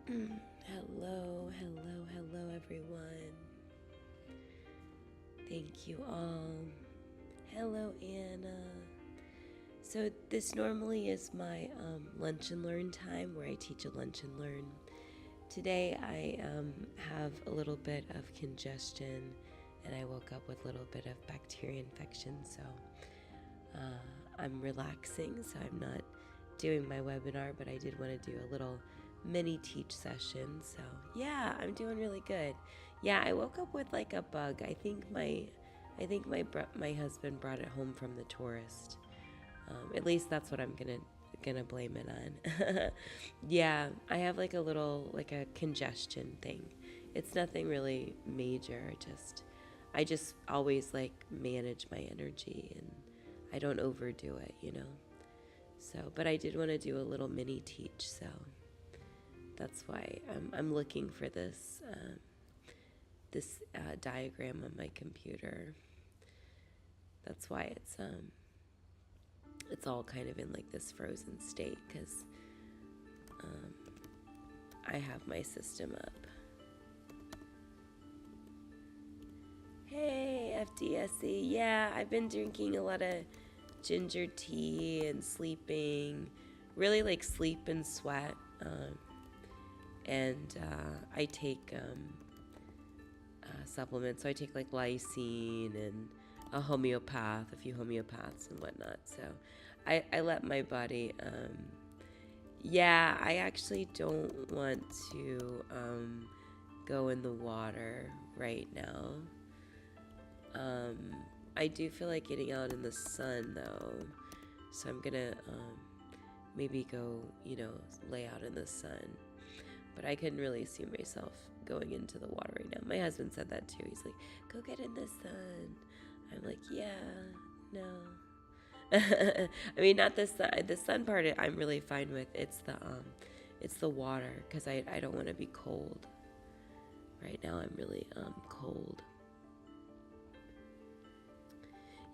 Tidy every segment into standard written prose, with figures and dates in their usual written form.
Hello, hello, hello, everyone. Thank you all. Hello, Anna. So, this normally is my lunch and learn time where I teach a lunch and learn. Today, I have a little bit of congestion and I woke up with a little bit of bacteria infection. So, I'm relaxing, so I'm not doing my webinar, but I did want to do a little mini teach session. So yeah, I'm doing really good. Yeah, I woke up with like a bug. I think my husband brought it home from the tourist. At least that's what I'm gonna blame it on. Yeah, I have like a little like a congestion thing. It's nothing really major. I just always like manage my energy and I don't overdo it. So, but I did want to do a little mini teach, so that's why I'm looking for this diagram on my computer. That's why it's all kind of in like this frozen state because I have my system up. Hey, FDSE. Yeah, I've been drinking a lot of ginger tea and sleeping, really like sleep and sweat. And I take supplements. So I take like lysine and a few homeopaths and whatnot. So I let my body. Yeah, I actually don't want to go in the water right now. I do feel like getting out in the sun though, so I'm gonna maybe go, lay out in the sun. But I couldn't really see myself going into the water right now. My husband said that too. He's like, "Go get in the sun." I'm like, "Yeah, no." I mean, not the sun. The sun part, I'm really fine with. It's the water because I don't want to be cold. Right now, I'm really cold.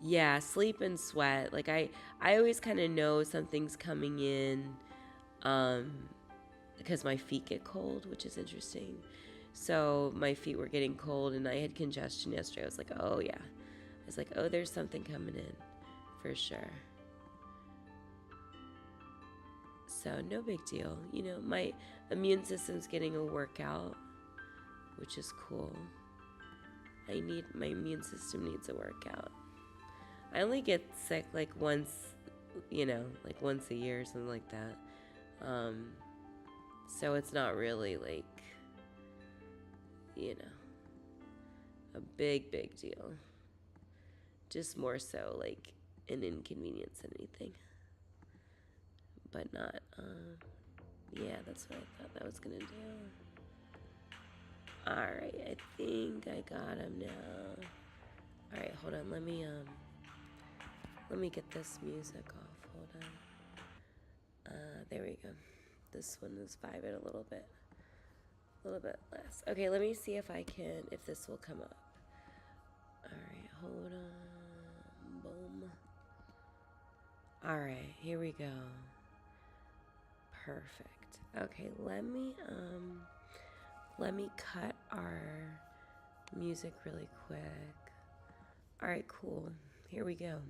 Yeah, sleep and sweat. Like I always kind of know something's coming in, um, because my feet get cold, which is interesting. So my feet were getting cold, and I had congestion yesterday. I was like, oh yeah. I was like, oh, there's something coming in, for sure. So no big deal. My immune system's getting a workout, which is cool. My immune system needs a workout. I only get sick like once, like once a year or something like that. So it's not really like, a big deal. Just more so like an inconvenience than anything. But not, yeah, that's what I thought that was gonna do. Alright, I think I got him now. Alright, hold on, let me get this music off. Hold on. There we go. This one is vibing a little bit less. Okay, let me see if this will come up. Alright, hold on. Boom. Alright, here we go. Perfect. Okay, let me cut our music really quick. Alright, cool. Here we go.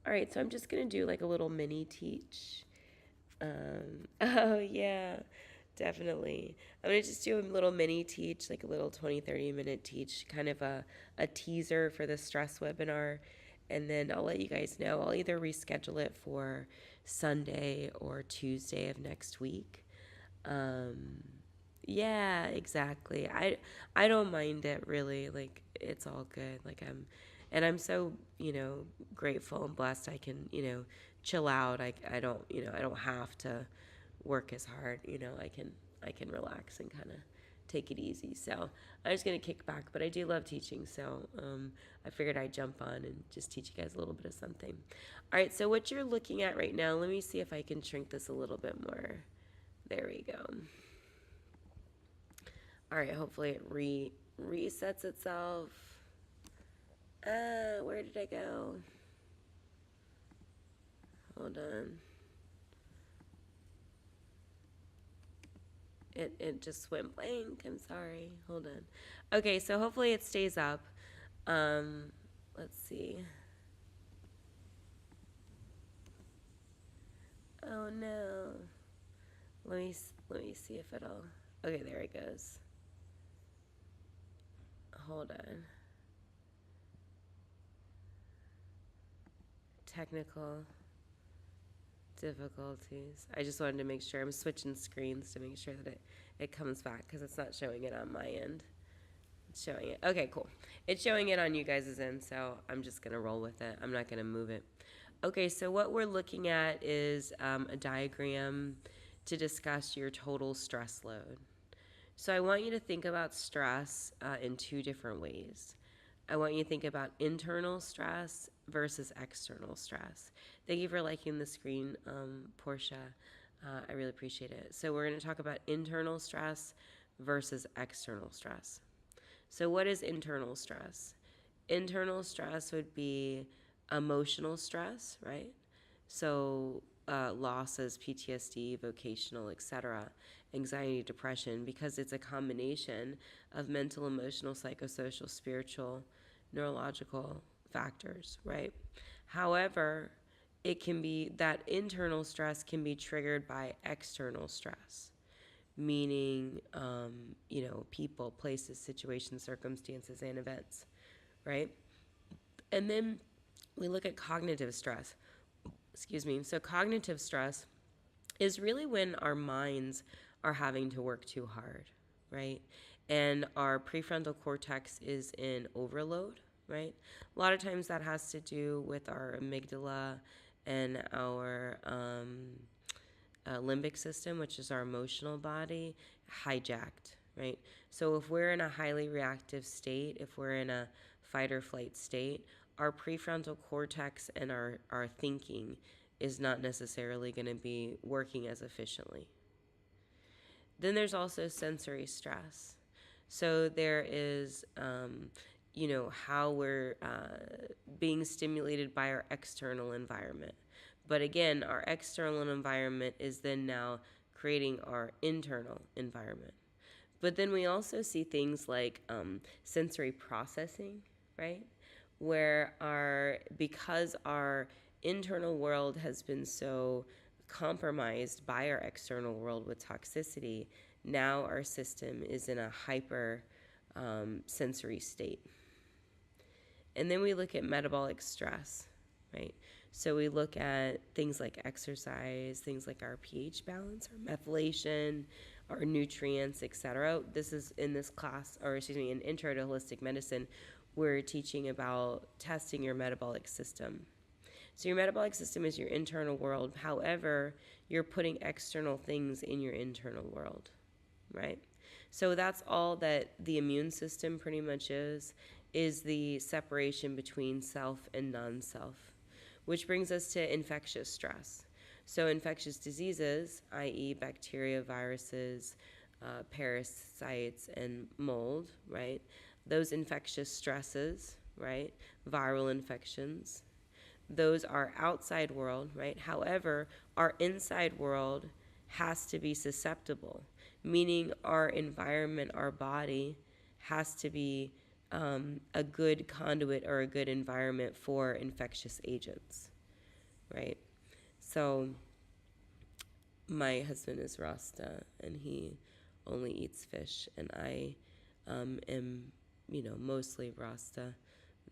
Alright, so I'm just gonna do like a little mini teach. Oh yeah, definitely. I'm gonna just do a little mini teach, like a little 20-30 minute teach, kind of a teaser for the stress webinar. And then I'll let you guys know. I'll either reschedule it for Sunday or Tuesday of next week. Yeah, exactly. I don't mind it really. Like it's all good. I'm so, grateful and blessed I can, chill out. I don't have to work as hard, I can relax and kind of take it easy. So I'm just gonna kick back, but I do love teaching, so I figured I'd jump on and just teach you guys a little bit of something. All right, so what you're looking at right now, let me see if I can shrink this a little bit more. There we go. All right, hopefully it resets itself. Where did I go? Hold on. It just went blank. I'm sorry. Hold on. Okay, so hopefully it stays up. Let's see. Oh no. Let me see if it'll. Okay, there it goes. Hold on. Technical difficulties. I just wanted to make sure. I'm switching screens to make sure that it comes back because it's not showing it on my end. It's showing it. Okay, cool. It's showing it on you guys' end, so I'm just going to roll with it. I'm not going to move it. Okay, so what we're looking at is a diagram to discuss your total stress load. So I want you to think about stress in two different ways. I want you to think about internal stress versus external stress. Thank you for liking the screen, Portia. I really appreciate it. So we're going to talk about internal stress versus external stress. So what is internal stress? Internal stress would be emotional stress, right? So losses, PTSD, vocational, etc., anxiety, depression, because it's a combination of mental, emotional, psychosocial, spiritual, neurological factors, right? However, it can be that internal stress can be triggered by external stress, meaning, people, places, situations, circumstances, and events, right? And then we look at cognitive stress. Excuse me. So, cognitive stress is really when our minds are having to work too hard, right? And our prefrontal cortex is in overload, right? A lot of times that has to do with our amygdala and our limbic system, which is our emotional body, hijacked, right? So if we're in a highly reactive state, if we're in a fight or flight state, our prefrontal cortex and our thinking is not necessarily going to be working as efficiently. Then there's also sensory stress. So there is, how we're being stimulated by our external environment. But again, our external environment is then now creating our internal environment. But then we also see things like sensory processing, right? Because our internal world has been so compromised by our external world with toxicity, now our system is in a hyper sensory state. And then we look at metabolic stress, right? So we look at things like exercise, things like our pH balance, our methylation, our nutrients, etc. This is in this class, in Intro to Holistic Medicine, we're teaching about testing your metabolic system. So your metabolic system is your internal world. However, you're putting external things in your internal world, right? So that's all that the immune system pretty much is the separation between self and non-self, which brings us to infectious stress. So infectious diseases, i.e. bacteria, viruses, parasites, and mold, right? Those infectious stresses, right? Viral infections, those are outside world, right? However, our inside world has to be susceptible, meaning our environment, our body has to be a good conduit or a good environment for infectious agents, right? So my husband is Rasta and he only eats fish, and I am, mostly Rasta,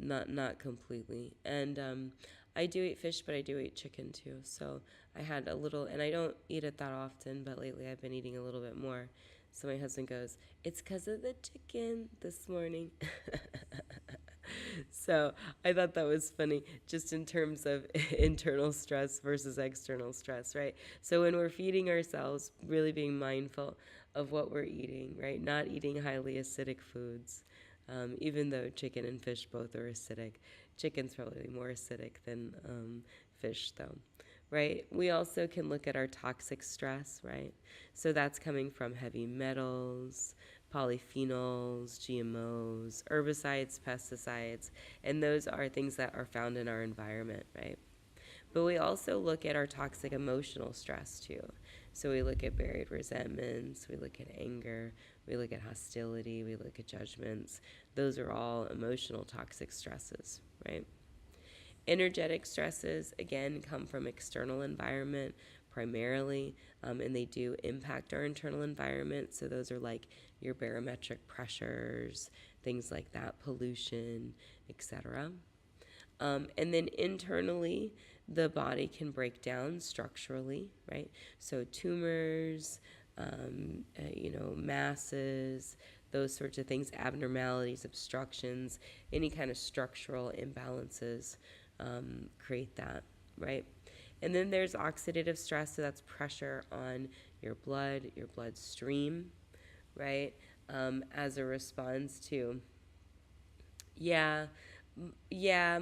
not completely. And I do eat fish, but I do eat chicken too. So I had a little, and I don't eat it that often, but lately I've been eating a little bit more. So my husband goes, "It's because of the chicken this morning." So I thought that was funny, just in terms of internal stress versus external stress, right? So when we're feeding ourselves, really being mindful of what we're eating, right? Not eating highly acidic foods, even though chicken and fish both are acidic. Chicken's probably more acidic than fish, though, right? We also can look at our toxic stress, right? So that's coming from heavy metals, polyphenols, GMOs, herbicides, pesticides, and those are things that are found in our environment, right? But we also look at our toxic emotional stress too. So we look at buried resentments, we look at anger, we look at hostility, we look at judgments. Those are all emotional toxic stresses, right? Energetic stresses, again, come from external environment primarily, and they do impact our internal environment. So those are like your barometric pressures, things like that, pollution, etc. And then internally, the body can break down structurally, right? So tumors, masses, those sorts of things, abnormalities, obstructions, any kind of structural imbalances create that, right? And then there's oxidative stress, so that's pressure on your bloodstream, right? As a response to, yeah, yeah,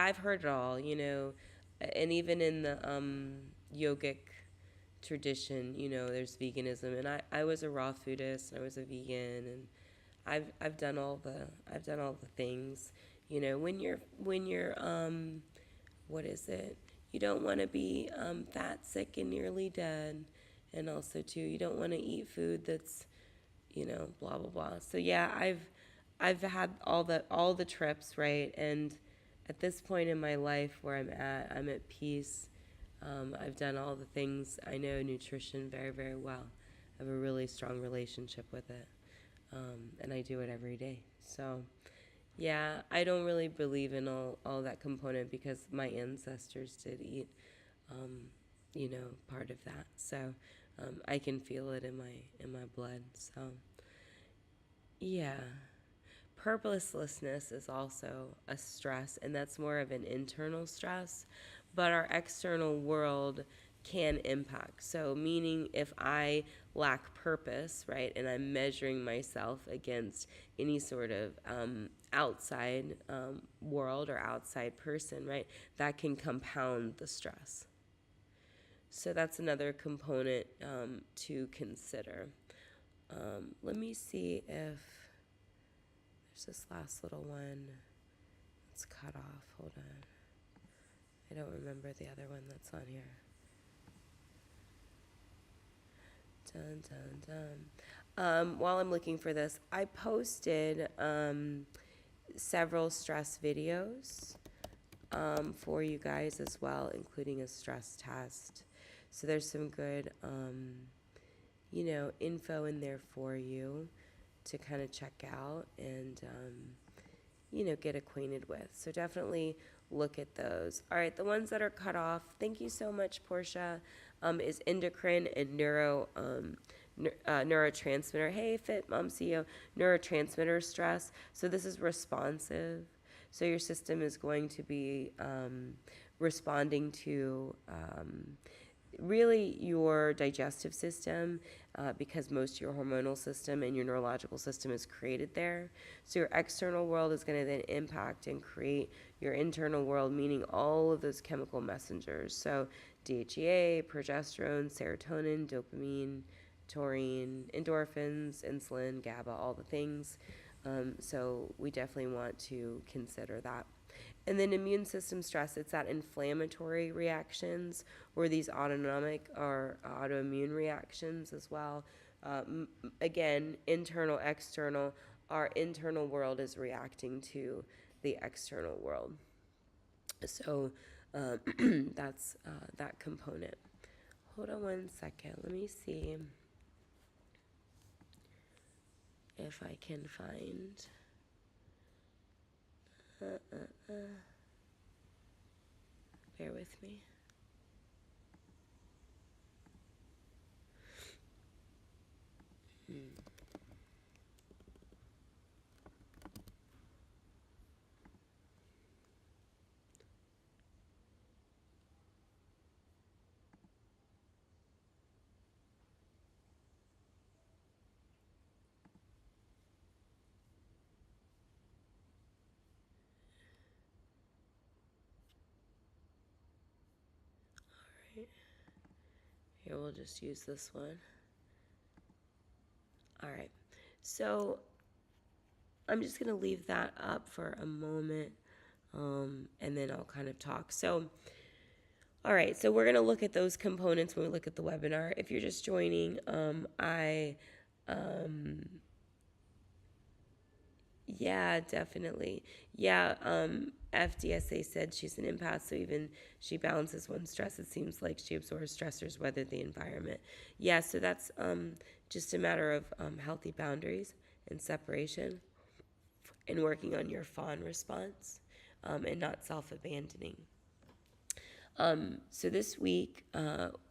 I've heard it all, and even in the yogic tradition, there's veganism, and I was a raw foodist, and I was a vegan, and I've done all the things, when you're what is it? You don't want to be fat, sick, and nearly dead, and also too, you don't want to eat food that's blah blah blah. So yeah, I've had all the trips, right? And at this point in my life where I'm at peace. I've done all the things. I know nutrition very, very well. I have a really strong relationship with it, and I do it every day. So, yeah, I don't really believe in all that component because my ancestors did eat, um, part of that. So, I can feel it in my blood. So, yeah. Purposelessness is also a stress, and that's more of an internal stress, but our external world can impact. So, meaning if I lack purpose, right, and I'm measuring myself against any sort of outside world or outside person, right, that can compound the stress. So, that's another component to consider. Let me see if there's this last little one. It's cut off. Hold on. I don't remember the other one that's on here. Dun, dun, dun. While I'm looking for this, I posted several stress videos for you guys as well, including a stress test. So there's some good, info in there for you to kind of check out and get acquainted with. So definitely look at those. All right, the ones that are cut off, thank you so much, Portia, is endocrine and neurotransmitter. Hey, Fit Mom CEO, neurotransmitter stress. So this is responsive. So your system is going to be responding to really your digestive system, because most of your hormonal system and your neurological system is created there. So your external world is going to then impact and create your internal world, meaning all of those chemical messengers. So DHEA, progesterone, serotonin, dopamine, taurine, endorphins, insulin, GABA, all the things. So we definitely want to consider that. And then immune system stress, it's that inflammatory reactions or these autonomic or autoimmune reactions as well. Again, internal, external. Our internal world is reacting to the external world. So that's that component. Hold on one second. Let me see if I can find. Bear with me. Right. Here, we'll just use this one. All right. So I'm just going to leave that up for a moment. and then I'll kind of talk. So, all right, so we're going to look at those components when we look at the webinar. If you're just joining, yeah, definitely. Yeah, FDSA said she's an empath, so even she balances when stress. It seems like she absorbs stressors, weather the environment. Yeah, so that's just a matter of healthy boundaries and separation and working on your fawn response and not self-abandoning. So this week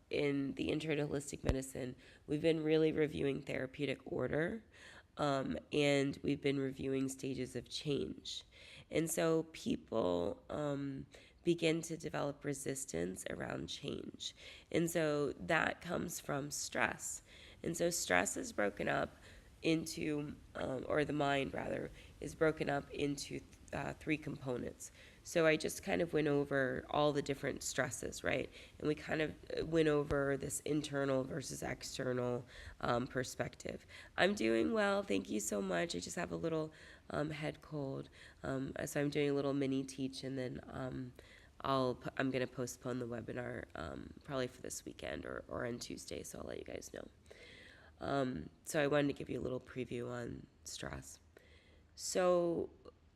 in the Intro to Holistic Medicine, we've been really reviewing therapeutic order, and we've been reviewing stages of change. And so people begin to develop resistance around change. And so that comes from stress. And so stress is broken up into, or the mind rather, is broken up into three components. So I just kind of went over all the different stresses, right? And we kind of went over this internal versus external perspective. I'm doing well. Thank you so much. I just have a little head cold. So I'm doing a little mini teach, and then I'm going to postpone the webinar probably for this weekend or on Tuesday, so I'll let you guys know. So I wanted to give you a little preview on stress. So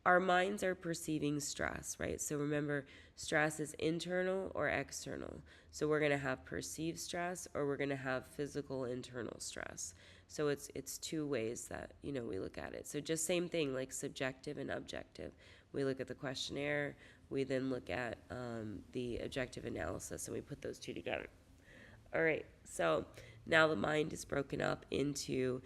our minds are perceiving stress, right? So remember, stress is internal or external. So we're going to have perceived stress, or we're going to have physical internal stress. So it's two ways that, we look at it. So just same thing, like subjective and objective. We look at the questionnaire, we then look at the objective analysis, and we put those two together. All right, so now the mind is broken up into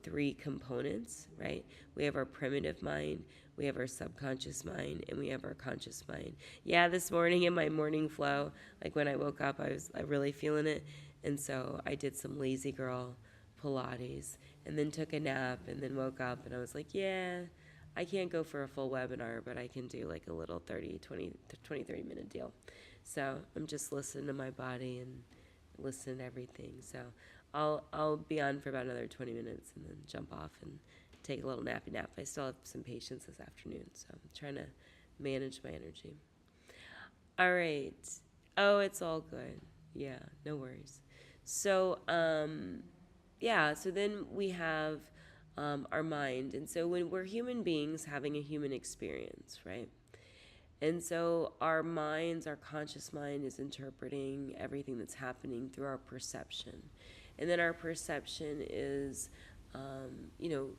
three components, right? We have our primitive mind, we have our subconscious mind, and we have our conscious mind. Yeah, this morning in my morning flow, like when I woke up, I was really feeling it. And so I did some lazy girl Pilates and then took a nap and then woke up and I was like, yeah, I can't go for a full webinar, but I can do like a little 30 minute deal. So I'm just listening to my body and listen to everything. So I'll be on for about another 20 minutes and then jump off and take a little nappy nap. I still have some patients this afternoon, so I'm trying to manage my energy. All right. Oh, it's all good. Yeah, no worries. So, so then we have our mind. And so when we're human beings having a human experience, right? And so our minds, our conscious mind is interpreting everything that's happening through our perception. And then our perception is,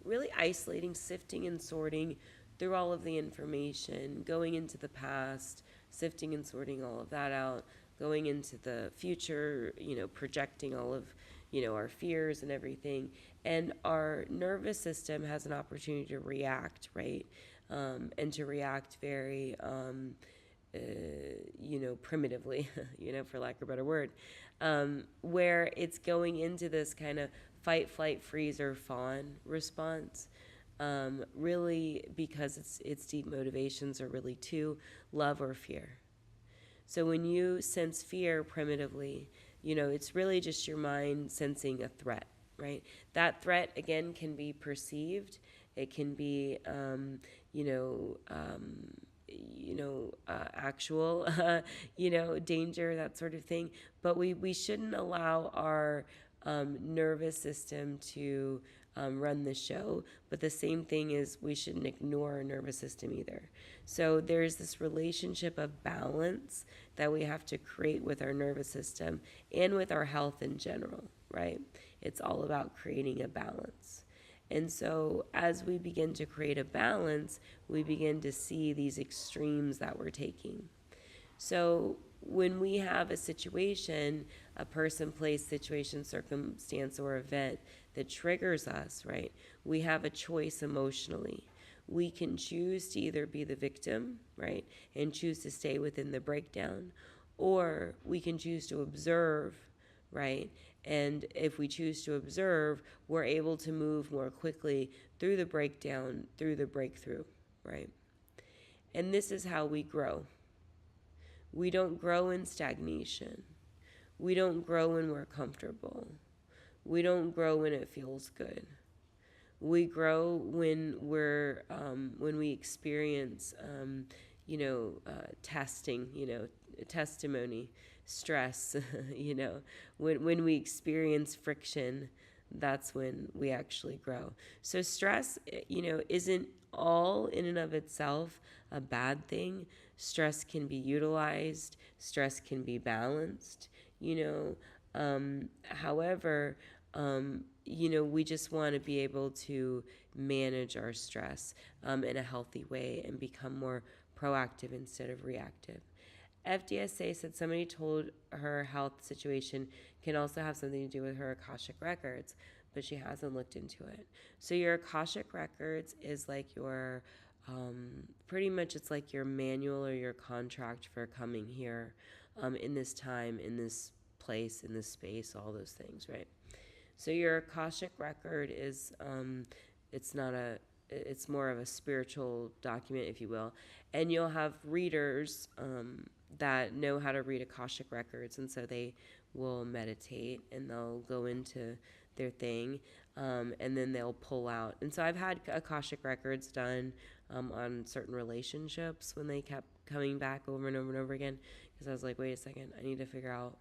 really isolating, sifting and sorting through all of the information, going into the past, sifting and sorting all of that out, going into the future, projecting all of, our fears and everything. And our nervous system has an opportunity to react, right? And to react very, primitively, for lack of a better word, where it's going into this kind of fight, flight, freeze, or fawn response. Really, because its deep motivations are really two: love or fear. So when you sense fear primitively, it's really just your mind sensing a threat, right? That threat, again, can be perceived. It can be, actual, danger, that sort of thing. But we shouldn't allow our nervous system to run the show. But the same thing is, we shouldn't ignore our nervous system either. So there's this relationship of balance that we have to create with our nervous system and with our health in general, right? It's all about creating a balance. And so as we begin to create a balance, we begin to see these extremes that we're taking. So when we have a situation, a person, place, situation, circumstance, or event that triggers us, right, we have a choice emotionally. We can choose to either be the victim, right, and choose to stay within the breakdown, or we can choose to observe, right? And if we choose to observe, we're able to move more quickly through the breakdown, through the breakthrough, right? And this is how we grow. We don't grow in stagnation. We don't grow when we're comfortable. We don't grow when it feels good. We grow when we experience, testing, testimony, stress, when we experience friction, that's when we actually grow. So stress, isn't all in and of itself a bad thing. Stress can be utilized, stress can be balanced, however, we just want to be able to manage our stress in a healthy way and become more proactive instead of reactive. FDSA said somebody told her health situation can also have something to do with her Akashic records, but she hasn't looked into it. So your Akashic records is like your, pretty much it's like your manual or your contract for coming here, in this time, in this place, in this space, all those things, right? So your Akashic record is, it's not a, it's more of a spiritual document, if you will. And you'll have readers that know how to read Akashic records, and so they will meditate and they'll go into their thing, and then they'll pull out. And so I've had Akashic records done on certain relationships when they kept coming back over and over and over again, because I was like, wait a second, I need to figure out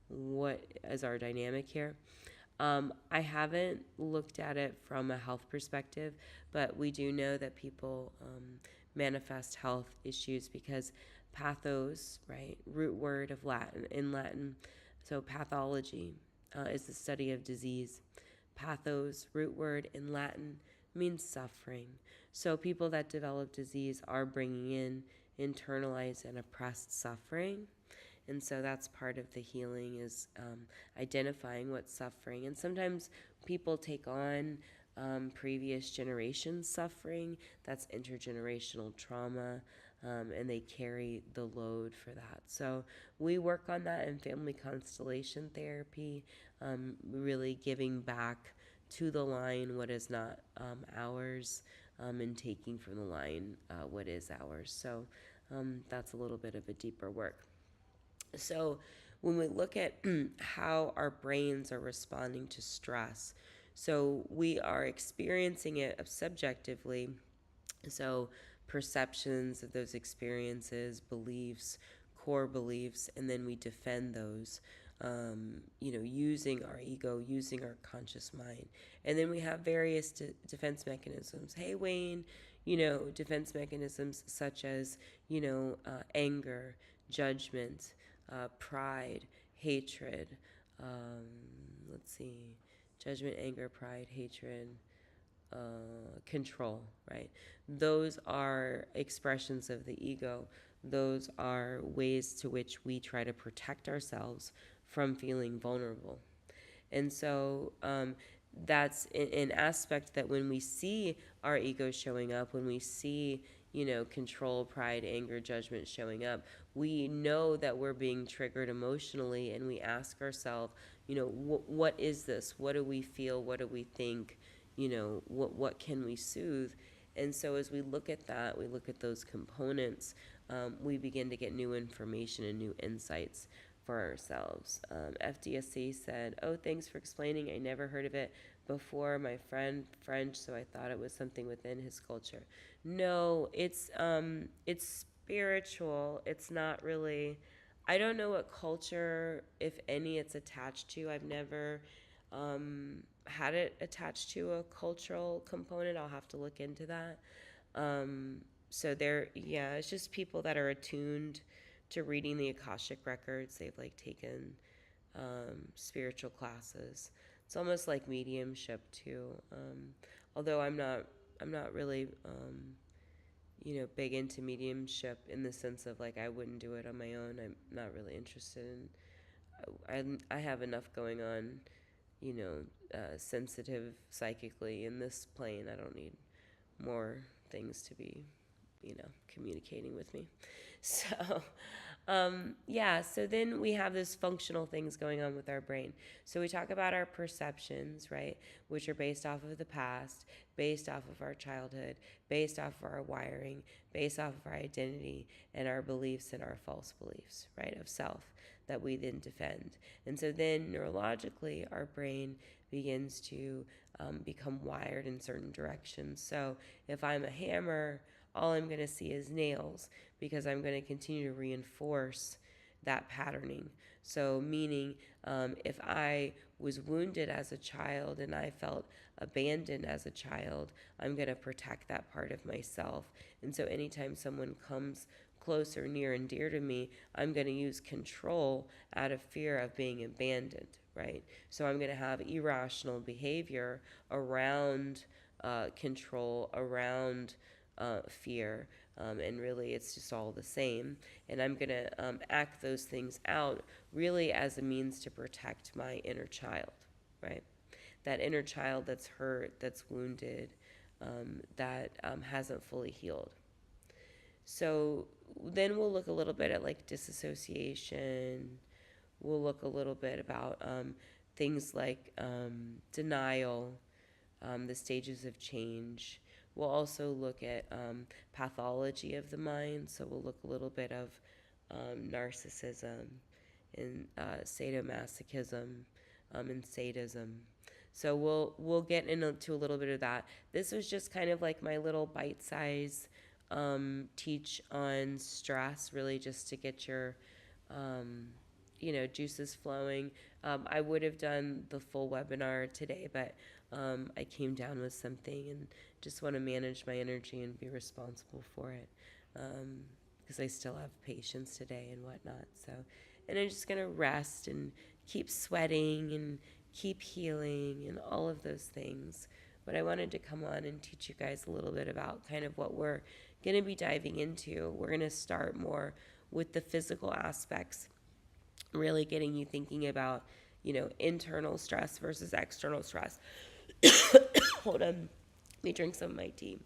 what is our dynamic here. I haven't looked at it from a health perspective, but we do know that people manifest health issues because pathos, right, root word of Latin, in Latin, so pathology is the study of disease. Pathos, root word in Latin, means suffering. So people that develop disease are bringing in internalized and oppressed suffering. And so that's part of the healing, is identifying what's suffering. And sometimes people take on previous generations' suffering. That's intergenerational trauma, and they carry the load for that. So we work on that in family constellation therapy, really giving back to the line what is not ours, and taking from the line what is ours. So that's a little bit of a deeper work. So when we look at how our brains are responding to stress, so we are experiencing it subjectively. So perceptions of those experiences, beliefs, core beliefs, and then we defend those, using our ego, using our conscious mind. And then we have various defense mechanisms. Hey, Wayne, defense mechanisms such as, anger, judgment, pride, hatred, let's see, judgment, anger, pride, hatred, control, right? Those are expressions of the ego. Those are ways to which we try to protect ourselves from feeling vulnerable. And so that's an aspect that when we see our ego showing up, when we see, control, pride, anger, judgment showing up, we know that we're being triggered emotionally, and we ask ourselves, what is this? What do we feel? What do we think? What can we soothe? And so as we look at that, we look at those components, we begin to get new information and new insights for ourselves. FDSC said, "Oh, thanks for explaining. I never heard of it before. My friend French, so I thought it was something within his culture." No, it's spiritual. It's not really. I don't know what culture, if any, it's attached to. I've never had it attached to a cultural component. I'll have to look into that. So it's just people that are attuned to reading the Akashic records. They've like taken spiritual classes. It's almost like mediumship too. Although I'm not really big into mediumship in the sense of like I wouldn't do it on my own. I'm not really interested in. I have enough going on, sensitive psychically in this plane. I don't need more things to be, communicating with me. So, so then we have those functional things going on with our brain. So we talk about our perceptions, right, which are based off of the past, based off of our childhood, based off of our wiring, based off of our identity and our beliefs and our false beliefs, right, of self that we then defend. And so then neurologically, our brain begins to become wired in certain directions. So if I'm a hammer, all I'm going to see is nails, because I'm going to continue to reinforce that patterning. So, meaning, if I was wounded as a child and I felt abandoned as a child, I'm going to protect that part of myself. And so, anytime someone comes close or near and dear to me, I'm going to use control out of fear of being abandoned, right? So, I'm going to have irrational behavior around control, around fear, and really it's just all the same. And I'm going to act those things out really as a means to protect my inner child, right? That inner child that's hurt, that's wounded, that hasn't fully healed. So then we'll look a little bit at like disassociation. We'll look a little bit about things like denial, the stages of change. We'll also look at pathology of the mind. So we'll look a little bit of narcissism and sadomasochism and sadism. So we'll get into a little bit of that. This was just kind of like my little bite-size teach on stress, really just to get your juices flowing. I would have done the full webinar today, but I came down with something and just want to manage my energy and be responsible for it, because I still have patients today and whatnot. So, and I'm just going to rest and keep sweating and keep healing and all of those things. But I wanted to come on and teach you guys a little bit about kind of what we're going to be diving into. We're going to start more with the physical aspects, really getting you thinking about, internal stress versus external stress. Hold on. Let me drink some of my tea.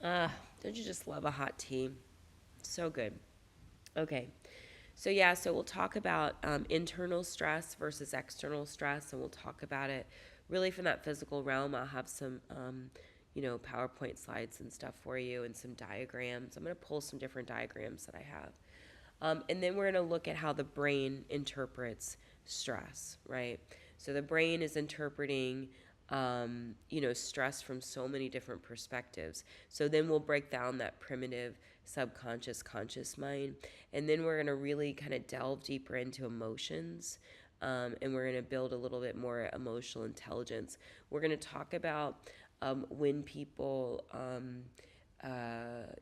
Don't you just love a hot tea? So good. Okay. So we'll talk about internal stress versus external stress, and we'll talk about it really from that physical realm. I'll have some, PowerPoint slides and stuff for you and some diagrams. I'm going to pull some different diagrams that I have. And then we're going to look at how the brain interprets stress, right? So the brain is interpreting stress from so many different perspectives. So then we'll break down that primitive subconscious conscious mind, and then we're going to really kind of delve deeper into emotions, and we're going to build a little bit more emotional intelligence. We're going to talk about when people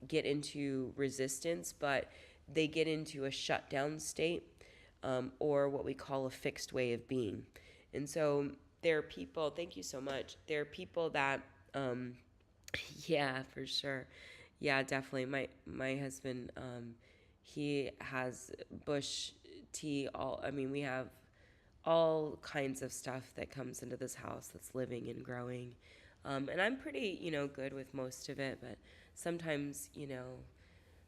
get into resistance, but they get into a shutdown state, or what we call a fixed way of being. And so there are people, thank you so much. There are people that, yeah, for sure. Yeah, definitely. My husband, he has bush tea. We have all kinds of stuff that comes into this house that's living and growing. And I'm pretty, good with most of it, but sometimes,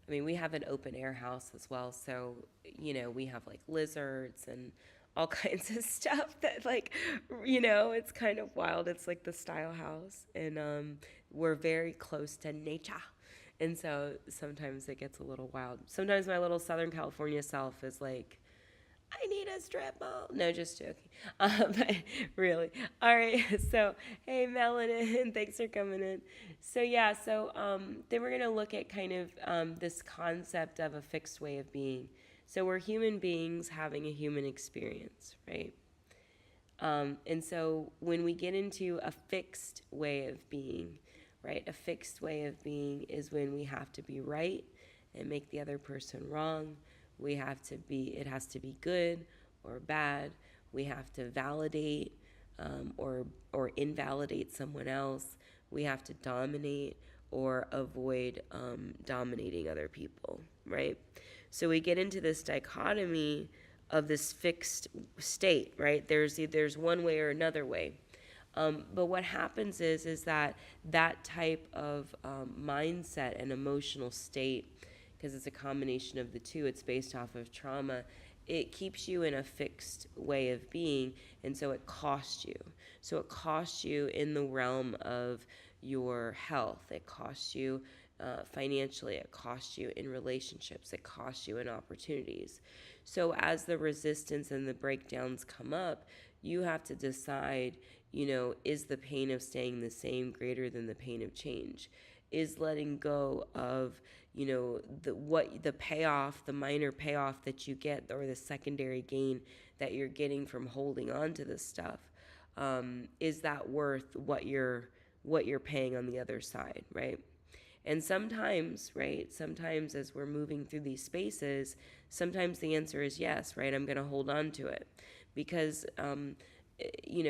we have an open air house as well. So, we have like lizards and all kinds of stuff that it's kind of wild. It's like the style house, and we're very close to nature. And so sometimes it gets a little wild. Sometimes my little Southern California self is like, I need a strip mall. No, just joking. But really. All right. So, hey, Melanin, thanks for coming in. So, then we're going to look at kind of this concept of a fixed way of being. So, we're human beings having a human experience, right? And so, when we get into a fixed way of being, right, a fixed way of being is when we have to be right and make the other person wrong. It has to be good or bad. We have to validate or invalidate someone else. We have to dominate or avoid dominating other people, right? So we get into this dichotomy of this fixed state, right? There's one way or another way. But what happens is that type of mindset and emotional state, because it's a combination of the two, it's based off of trauma, it keeps you in a fixed way of being, and so it costs you. So it costs you in the realm of your health. It costs you financially, it costs you in relationships, it costs you in opportunities. So as the resistance and the breakdowns come up, you have to decide, is the pain of staying the same greater than the pain of change? Is letting go of, the payoff, the minor payoff that you get, or the secondary gain that you're getting from holding on to this stuff, is that worth what you're paying on the other side, right? And sometimes, right, sometimes as we're moving through these spaces, sometimes the answer is yes, right? I'm going to hold on to it because,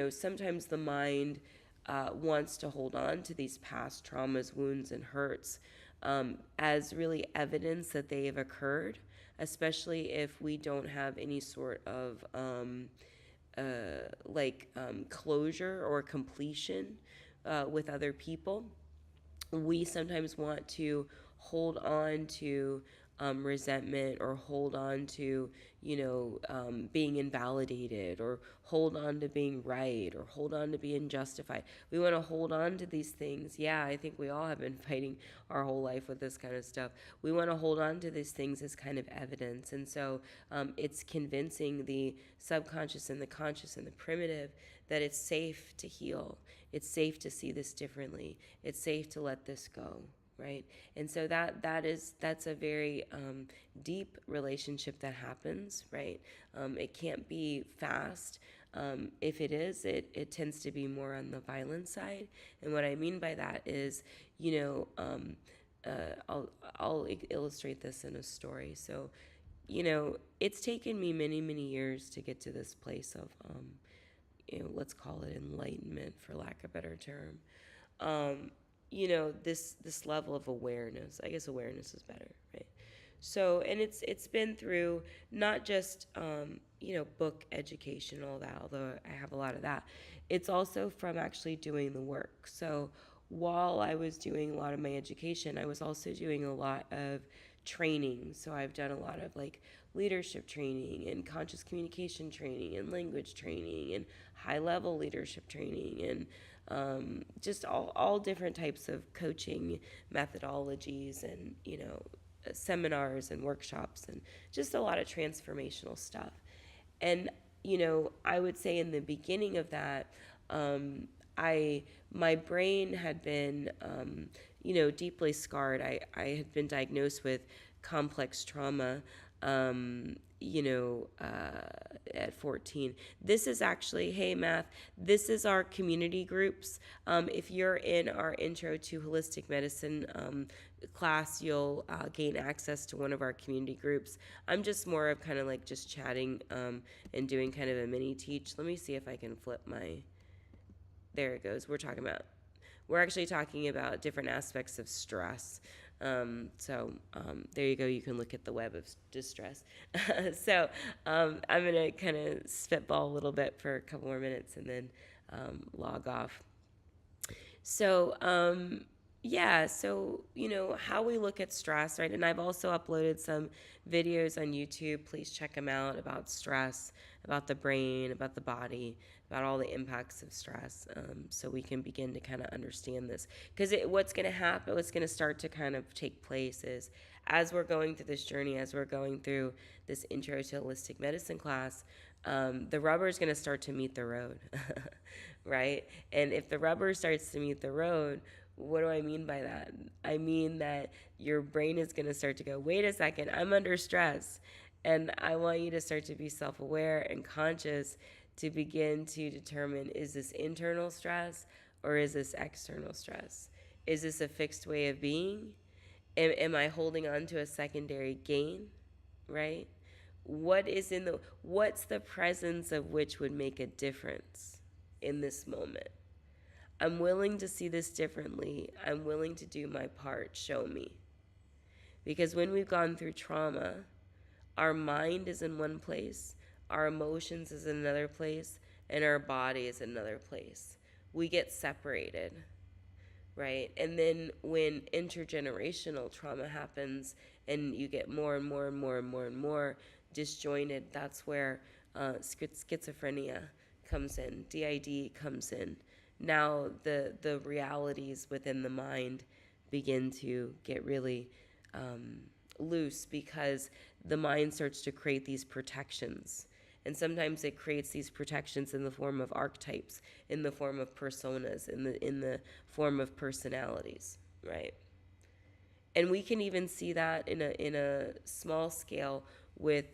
sometimes the mind wants to hold on to these past traumas, wounds, and hurts as really evidence that they have occurred, especially if we don't have any sort of closure or completion with other people. We sometimes want to hold on to resentment, or hold on to, being invalidated, or hold on to being right, or hold on to being justified. We want to hold on to these things. Yeah, I think we all have been fighting our whole life with this kind of stuff. We want to hold on to these things as kind of evidence. And so it's convincing the subconscious and the conscious and the primitive that it's safe to heal. It's safe to see this differently. It's safe to let this go, right? And so that's a very deep relationship that happens, right? It can't be fast. If it is, it tends to be more on the violent side. And what I mean by that is, I'll illustrate this in a story. So, it's taken me many, many years to get to this place of let's call it enlightenment, for lack of a better term. This level of awareness. I guess awareness is better, right? So, and it's been through not just book education and all that, although I have a lot of that. It's also from actually doing the work. So while I was doing a lot of my education, I was also doing a lot of training. So I've done a lot of like leadership training and conscious communication training and language training and high level leadership training and just all different types of coaching methodologies and, seminars and workshops and just a lot of transformational stuff. And, I would say in the beginning of that, my brain had been, deeply scarred. I had been diagnosed with complex trauma, at 14. This is actually, hey, Math, this is our community groups. If you're in our Intro to Holistic Medicine class, you'll gain access to one of our community groups. I'm just more of kind of like just chatting and doing kind of a mini teach. Let me see if I can flip my, there it goes. We're actually talking about different aspects of stress. There you go. You can look at the web of distress. So I'm going to kind of spitball a little bit for a couple more minutes and then log off. So, how we look at stress, right? And I've also uploaded some videos on YouTube. Please check them out about stress, about the brain, about the body, about all the impacts of stress, so we can begin to kind of understand this. Because what's going to happen, what's going to start to kind of take place is as we're going through this journey, as we're going through this Intro to Holistic Medicine class, the rubber is going to start to meet the road, right? And if the rubber starts to meet the road, what do I mean by that? I mean that your brain is going to start to go, wait a second, I'm under stress. And I want you to start to be self-aware and conscious to begin to determine, is this internal stress or is this external stress? Is this a fixed way of being? Am I holding on to a secondary gain, right? What's the presence of which would make a difference in this moment? I'm willing to see this differently. I'm willing to do my part. Show me. Because when we've gone through trauma, our mind is in one place, our emotions is in another place, and our body is in another place. We get separated, right? And then when intergenerational trauma happens and you get more and more and more and more and more disjointed, that's where schizophrenia comes in, DID comes in. Now the realities within the mind begin to get really loose, because the mind starts to create these protections. And sometimes it creates these protections in the form of archetypes, in the form of personas, in the form of personalities, right? And we can even see that in a small scale with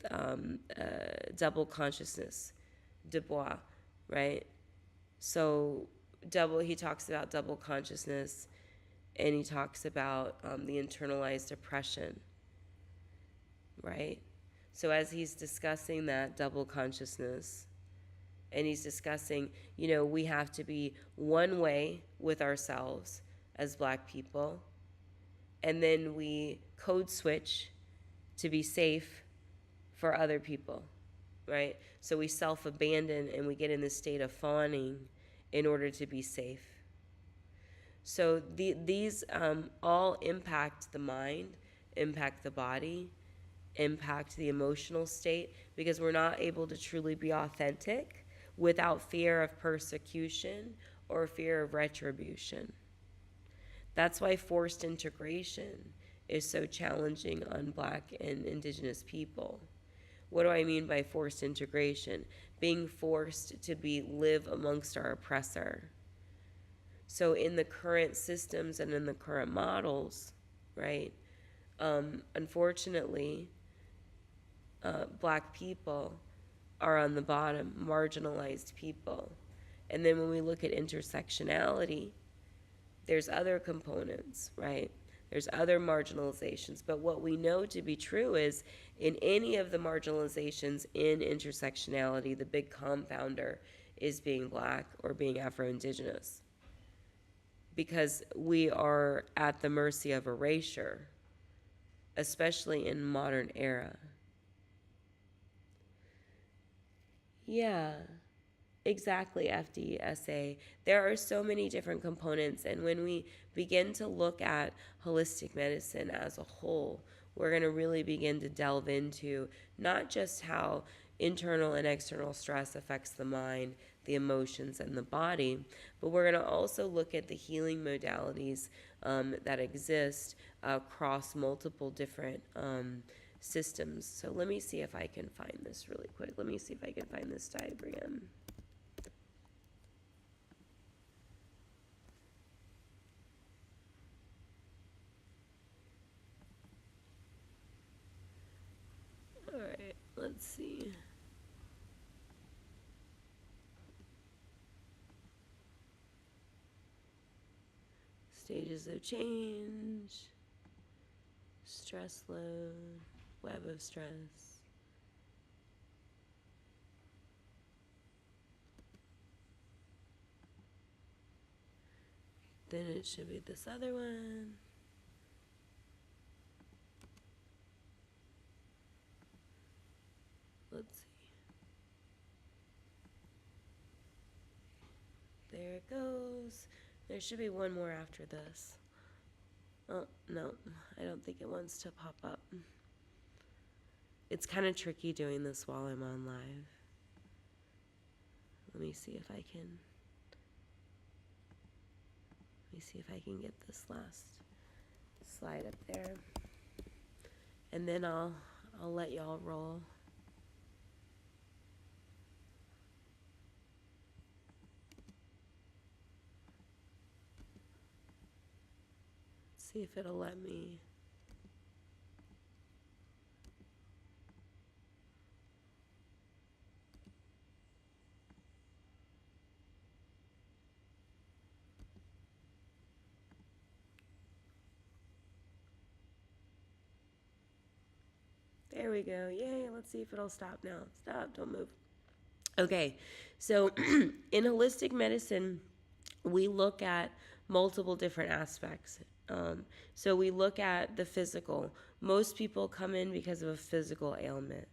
double consciousness, Du Bois, right? So he talks about double consciousness, and he talks about the internalized oppression, right? So as he's discussing that double consciousness, and he's discussing, we have to be one way with ourselves as Black people, and then we code switch to be safe for other people, right? So we self-abandon and we get in this state of fawning in order to be safe. So these all impact the mind, impact the body, impact the emotional state, because we're not able to truly be authentic without fear of persecution or fear of retribution. That's why forced integration is so challenging on Black and Indigenous people. What do I mean by forced integration? Being forced to live amongst our oppressor. So in the current systems and in the current models, right, unfortunately, Black people are on the bottom, marginalized people. And then when we look at intersectionality, there's other components, right? There's other marginalizations. But what we know to be true is, in any of the marginalizations in intersectionality, the big compounder is being Black or being Afro-Indigenous. Because we are at the mercy of erasure, especially in modern era. Yeah. Exactly, FDSA. There are so many different components, and when we begin to look at holistic medicine as a whole, we're going to really begin to delve into not just how internal and external stress affects the mind, the emotions, and the body, but we're going to also look at the healing modalities that exist across multiple different systems. So let me see if I can find this really quick. Let me see if I can find this diagram. All right, let's see. Stages of change, stress load, web of stress. Then it should be this other one. Let's see. There it goes. There should be one more after this. Oh, no, I don't think it wants to pop up. It's kind of tricky doing this while I'm on live. Let me see if I can get this last slide up there. And then I'll let y'all roll. See if it'll let me. There we go. Yay, let's see if it'll stop now. Stop, don't move. Okay, so in holistic medicine, we look at multiple different aspects. So we look at the physical. Most people come in because of a physical ailment.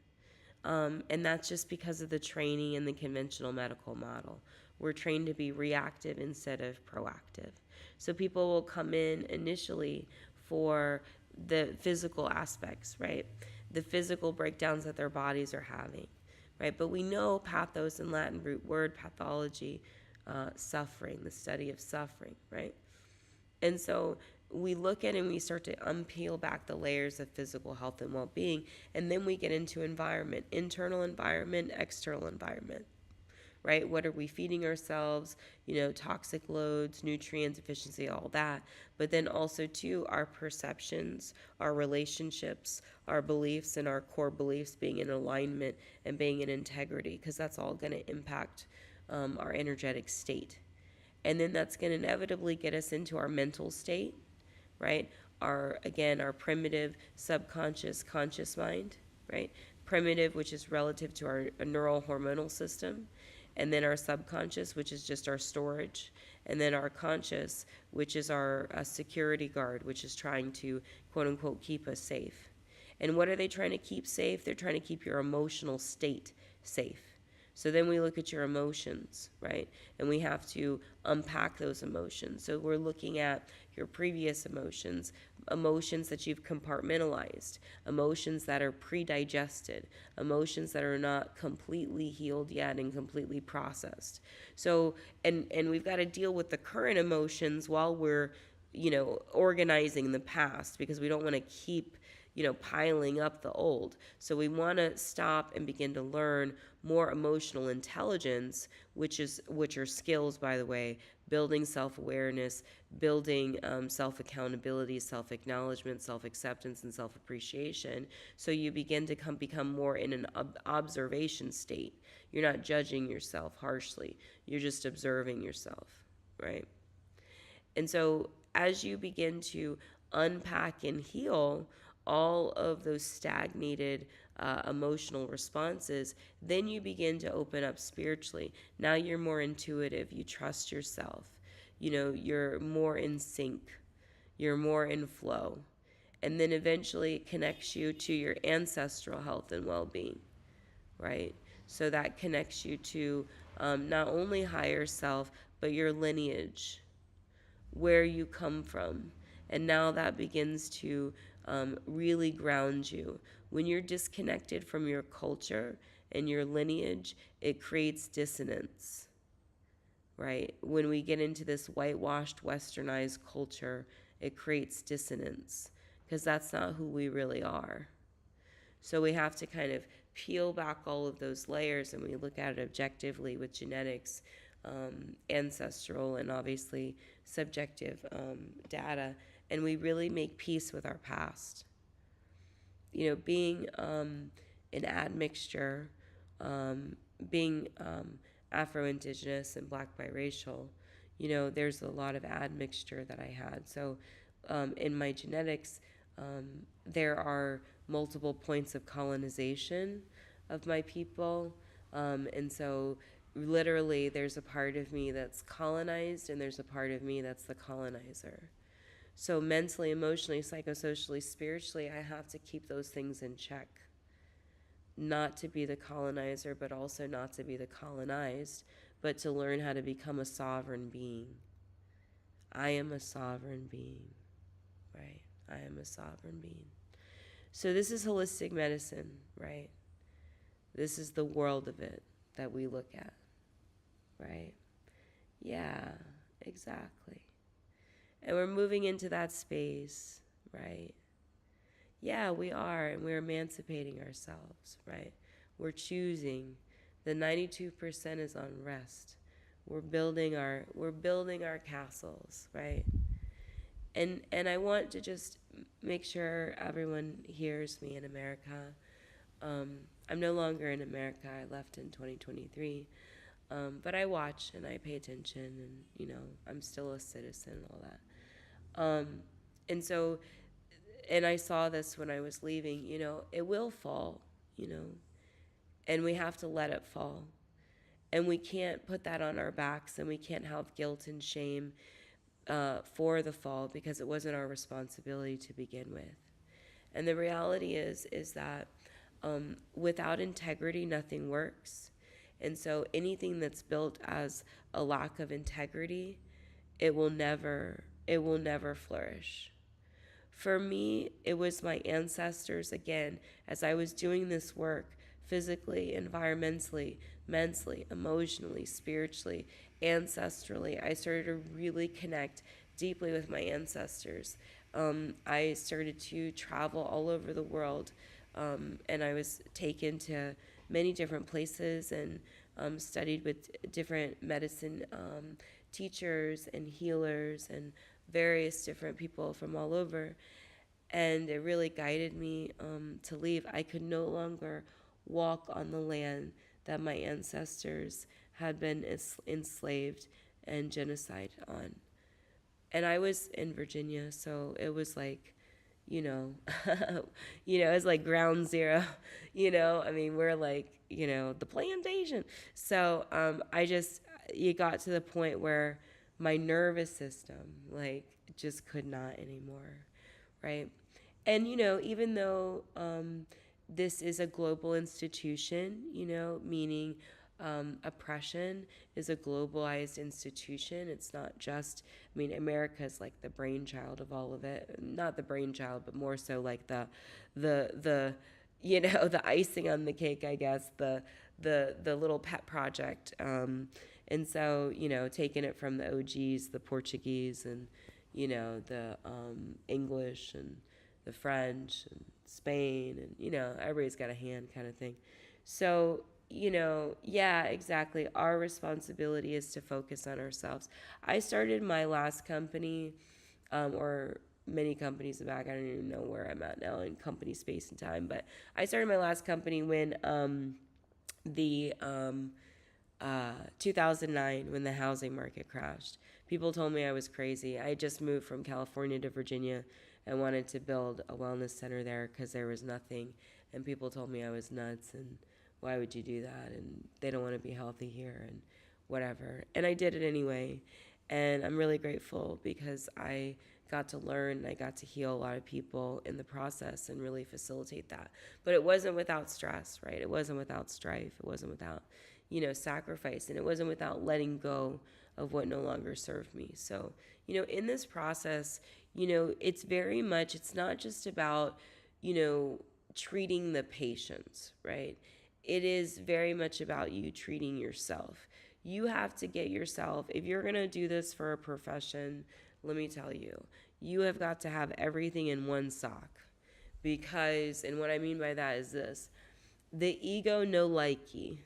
And that's just because of the training in the conventional medical model. We're trained to be reactive instead of proactive. So people will come in initially for the physical aspects, right? The physical breakdowns that their bodies are having, right? But we know pathos in Latin root word pathology, suffering, the study of suffering, right? And so we look at it and we start to unpeel back the layers of physical health and well-being, and then we get into environment, internal environment, external environment, right? What are we feeding ourselves? Toxic loads, nutrient deficiency, all that. But then also too, our perceptions, our relationships, our beliefs, and our core beliefs being in alignment and being in integrity, because that's all going to impact our energetic state. And then that's going to inevitably get us into our mental state, right? Our primitive subconscious conscious mind, right? Primitive, which is relative to our neural hormonal system, and then our subconscious, which is just our storage, and then our conscious, which is our security guard, which is trying to quote unquote keep us safe. And what are they trying to keep safe? They're trying to keep your emotional state safe. So then we look at your emotions, right? And we have to unpack those emotions. So we're looking at your previous emotions, emotions that you've compartmentalized, emotions that are pre-digested, emotions that are not completely healed yet and completely processed. So, and we've got to deal with the current emotions while we're, organizing the past, because we don't want to keep piling up the old. So we want to stop and begin to learn more emotional intelligence, which are skills, by the way, building self-awareness, building self-accountability, self-acknowledgement, self-acceptance, and self-appreciation. So you begin to become more in an observation state. You're not judging yourself harshly. You're just observing yourself, right? And so as you begin to unpack and heal all of those stagnated emotional responses, then you begin to open up spiritually. Now you're more intuitive. You trust yourself. You're more in sync. You're more in flow. And then eventually it connects you to your ancestral health and well-being, right? So that connects you to not only higher self, but your lineage, where you come from. And now that begins to really ground you. When you're disconnected from your culture and your lineage, it creates dissonance, right? When we get into this whitewashed, westernized culture, it creates dissonance, because that's not who we really are. So we have to kind of peel back all of those layers, and we look at it objectively with genetics, ancestral, and obviously subjective data, and we really make peace with our past. Being an admixture, being Afroindigenous and Black biracial, there's a lot of admixture that I had. So in my genetics, there are multiple points of colonization of my people. And so literally there's a part of me that's colonized and there's a part of me that's the colonizer. So mentally, emotionally, psychosocially, spiritually, I have to keep those things in check. Not to be the colonizer, but also not to be the colonized, but to learn how to become a sovereign being. I am a sovereign being, right? I am a sovereign being. So this is holistic medicine, right? This is the world of it that we look at, right? Yeah, exactly. And we're moving into that space, right? Yeah, we are, and we're emancipating ourselves, right? We're choosing. The 92% is on rest. We're building our castles, right? And I want to just make sure everyone hears me in America. I'm no longer in America. I left in 2023. But I watch and I pay attention, and I'm still a citizen and all that. And so, and I saw this when I was leaving, it will fall, and we have to let it fall. And we can't put that on our backs, and we can't have guilt and shame for the fall, because it wasn't our responsibility to begin with. And the reality is that without integrity, nothing works. And so anything that's built as a lack of integrity, it will never flourish. For me, it was my ancestors, again, as I was doing this work, physically, environmentally, mentally, emotionally, spiritually, ancestrally. I started to really connect deeply with my ancestors. I started to travel all over the world, and I was taken to many different places and studied with different medicine teachers and healers and various different people from all over. And it really guided me to leave. I could no longer walk on the land that my ancestors had been enslaved and genocide on. And I was in Virginia, so it was like, you know, it was like ground zero. I mean, we're like, the plantation. So you got to the point where my nervous system, like, just could not anymore, right? And, even though this is a global institution, meaning oppression is a globalized institution. It's not just, I mean, America is like the brainchild of all of it. Not the brainchild, but more so like the the icing on the cake, I guess, the little pet project. And so, taking it from the OGs, the Portuguese, and, the English, and the French, and Spain, and, everybody's got a hand kind of thing. So, yeah, exactly. Our responsibility is to focus on ourselves. I started my last company, or many companies back. I don't even know where I'm at now in company space and time, but I started my last company when the 2009, when the housing market crashed. People told me I was crazy. I just moved from California to Virginia and wanted to build a wellness center there because there was nothing. And people told me I was nuts and why would you do that? And they don't want to be healthy here and whatever. And I did it anyway. And I'm really grateful because I got to learn and I got to heal a lot of people in the process and really facilitate that. But it wasn't without stress, right? It wasn't without strife. It wasn't without, sacrifice. And it wasn't without letting go of what no longer served me. So, in this process, it's very much, it's not just about, treating the patient, right? It is very much about you treating yourself. You have to get yourself, if you're going to do this for a profession, let me tell you, you have got to have everything in one sock. Because, and what I mean by that is this, the ego no likey,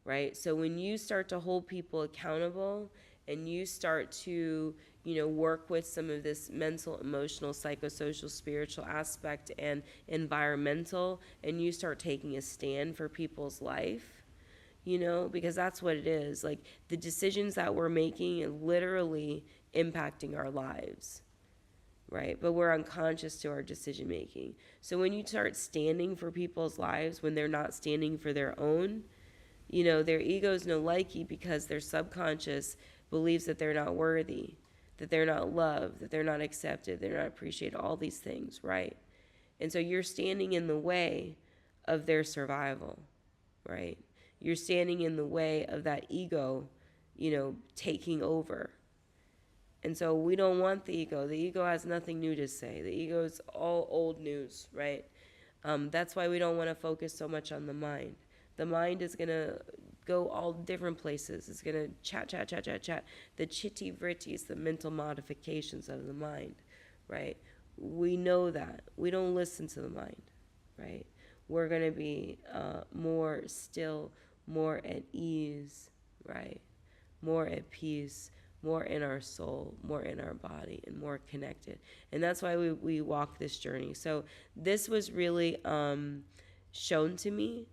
right? So when you start to hold people accountable and you start to, work with some of this mental, emotional, psychosocial, spiritual aspect and environmental, and you start taking a stand for people's life, because that's what it is. Like the decisions that we're making are literally impacting our lives, right? But we're unconscious to our decision making. So when you start standing for people's lives when they're not standing for their own, their ego's no likey because their subconscious believes that they're not worthy, that they're not loved, that they're not accepted, they're not appreciated, all these things, right? And so you're standing in the way of their survival, right? You're standing in the way of that ego, taking over. And so we don't want the ego. The ego has nothing new to say. The ego is all old news, right? That's why we don't want to focus so much on the mind. The mind is going to go all different places. It's going to chat. The chitty vritties, the mental modifications of the mind, right? We know that. We don't listen to the mind, right? We're going to be more still, more at ease, right? More at peace, more in our soul, more in our body, and more connected. And that's why we walk this journey. So this was really shown to me.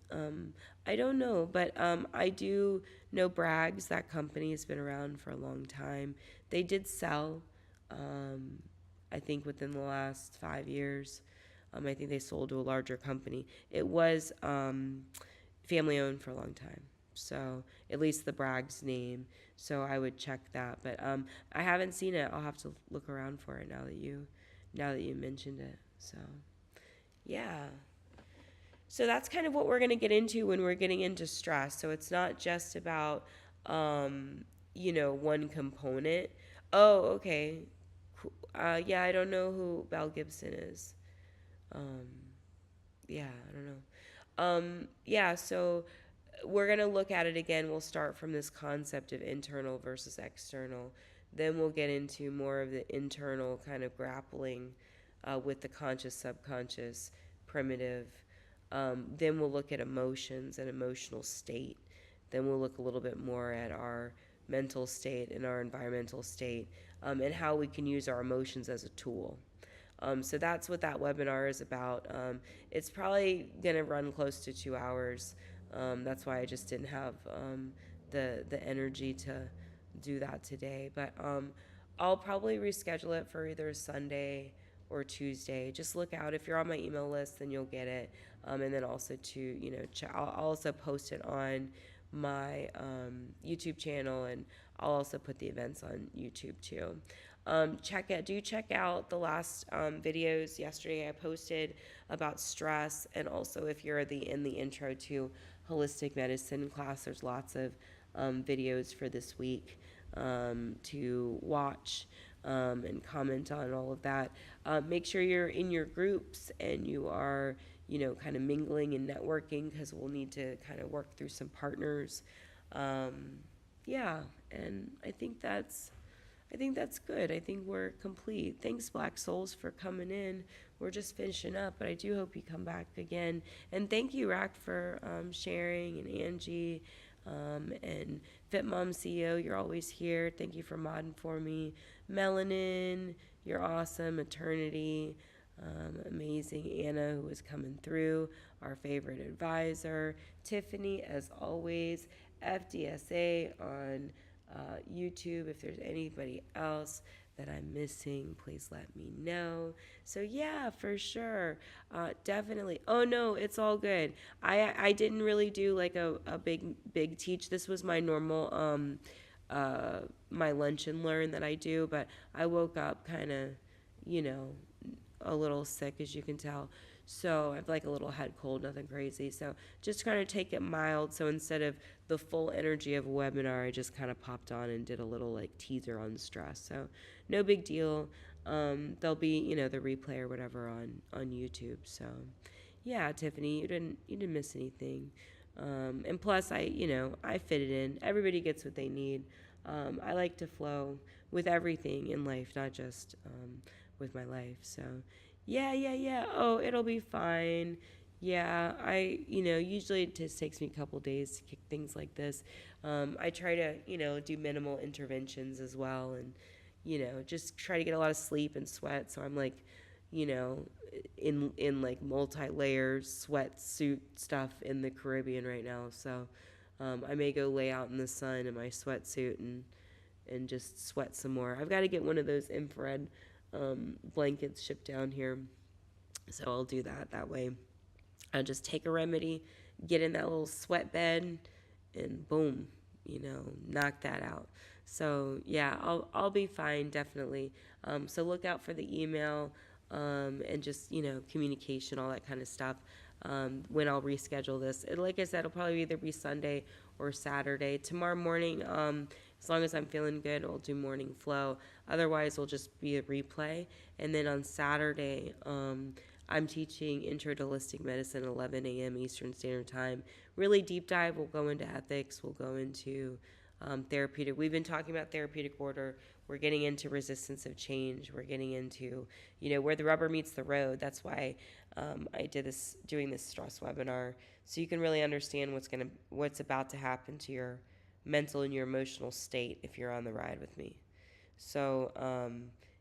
I don't know, but I do know Bragg's. That company has been around for a long time. They did sell, I think within the last 5 years. I think they sold to a larger company. It was family owned for a long time. So at least the Bragg's name. So I would check that, but I haven't seen it. I'll have to look around for it now that you mentioned it. So yeah. So that's kind of what we're going to get into when we're getting into stress. So it's not just about one component. Oh, okay. Yeah, I don't know who Belle Gibson is. Yeah, I don't know. So we're going to look at it again. We'll start from this concept of internal versus external. Then we'll get into more of the internal kind of grappling with the conscious, subconscious, primitive. Then we'll look at emotions and emotional state. Then we'll look a little bit more at our mental state and our environmental state, and how we can use our emotions as a tool. So that's what that webinar is about. It's probably going to run close to 2 hours. That's why I just didn't have the energy to do that today. But I'll probably reschedule it for either Sunday or Tuesday. Just look out. If you're on my email list, then you'll get it. And then also I'll also post it on my YouTube channel, and I'll also put the events on YouTube too. Check out the last videos yesterday I posted about stress, and also if you're in the intro to holistic medicine class, there's lots of videos for this week to watch and comment on all of that. Make sure you're in your groups and you are, kind of mingling and networking, because we'll need to kind of work through some partners. And I think that's good. I think we're complete. Thanks, Black Souls, for coming in. We're just finishing up, but I do hope you come back again. And thank you, Rack, for sharing, and Angie, and Fit Mom CEO, you're always here. Thank you for modding for me. Melanin, you're awesome. Eternity, amazing. Anna, who was coming through, our favorite advisor. Tiffany, as always. FDSA on YouTube. If there's anybody else that I'm missing, please let me know. So yeah, for sure, definitely. Oh no, it's all good. I didn't really do like a big teach. This was my normal my lunch and learn that I do, but I woke up kind of, a little sick, as you can tell. So I have like a little head cold, nothing crazy. So just kind of take it mild. So instead of the full energy of a webinar, I just kind of popped on and did a little like teaser on stress. So no big deal. There'll be, the replay or whatever on YouTube. So yeah, Tiffany, you didn't miss anything. And plus I fit it in. Everybody gets what they need. I like to flow with everything in life, not just with my life. So yeah. Oh, it'll be fine. Yeah, usually it just takes me a couple days to kick things like this. I try to, do minimal interventions as well, and, just try to get a lot of sleep and sweat. So I'm like, in like multi-layer sweatsuit stuff in the Caribbean right now. So I may go lay out in the sun in my sweatsuit and just sweat some more. I've got to get one of those infrared blankets shipped down here, so I'll do that way. I'll just take a remedy, get in that little sweat bed, and boom, knock that out. So yeah, I'll be fine, definitely. So look out for the email, and just communication, all that kind of stuff. When I'll reschedule this, like I said, it'll probably either be Sunday or Saturday. Tomorrow morning, as long as I'm feeling good, we'll do morning flow. Otherwise, it'll just be a replay. And then on Saturday, I'm teaching Intro to Holistic Medicine at 11 a.m. Eastern Standard Time. Really deep dive. We'll go into ethics. We'll go into therapeutic. We've been talking about therapeutic order. We're getting into resistance of change. We're getting into, where the rubber meets the road. That's why I doing this stress webinar, so you can really understand what's about to happen to your mental and your emotional state if you're on the ride with me. So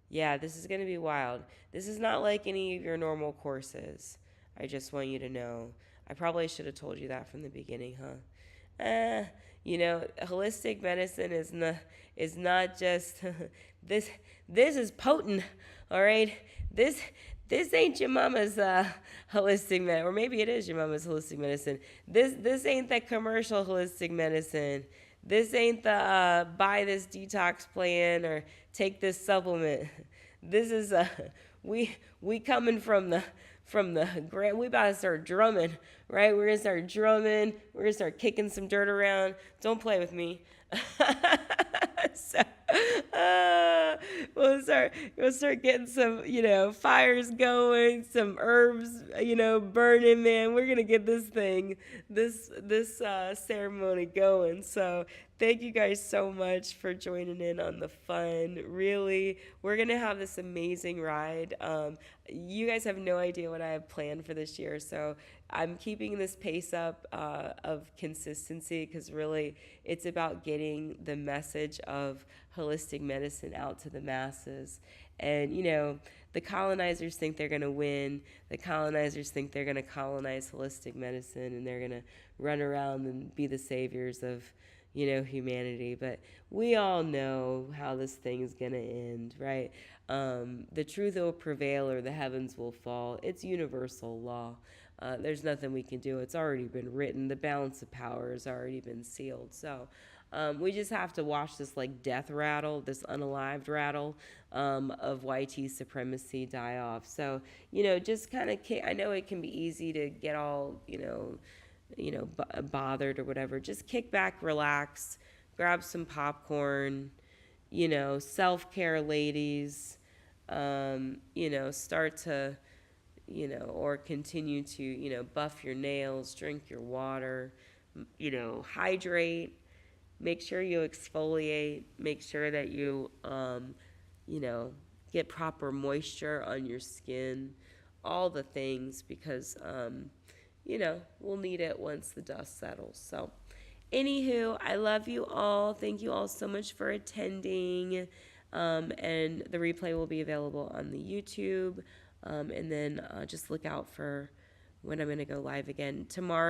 yeah, this is going to be wild. This is not like any of your normal courses. I just want you to know. I probably should have told you that from the beginning, huh? Holistic medicine is not just this. This is potent, all right. This ain't your mama's holistic medicine, or maybe it is your mama's holistic medicine. This ain't the commercial holistic medicine. This ain't the buy this detox plan or take this supplement. This is we coming from the grant. We about to start drumming, right? We're gonna start drumming. We're gonna start kicking some dirt around. Don't play with me. So we'll start start getting some, fires going, some herbs, burning, man. We're gonna get this ceremony going. So thank you guys so much for joining in on the fun. Really, we're gonna have this amazing ride. You guys have no idea what I have planned for this year, so I'm keeping this pace up of consistency, because really it's about getting the message of holistic medicine out to the masses. And, the colonizers think they're going to win. The colonizers think they're going to colonize holistic medicine, and they're going to run around and be the saviors of, humanity. But we all know how this thing is going to end, right? The truth will prevail or the heavens will fall. It's universal law. There's nothing we can do. It's already been written. The balance of power has already been sealed. So we just have to watch this like death rattle, this unalived rattle of YT supremacy die off. So, just kind of, I know it can be easy to get all, bothered or whatever. Just kick back, relax, grab some popcorn, self-care, ladies, start to, or continue to, buff your nails, drink your water, hydrate, make sure you exfoliate, make sure that you, get proper moisture on your skin, all the things, because, we'll need it once the dust settles. So, anywho, I love you all. Thank you all so much for attending. And the replay will be available on the YouTube. And then just look out for when I'm going to go live again. Tomorrow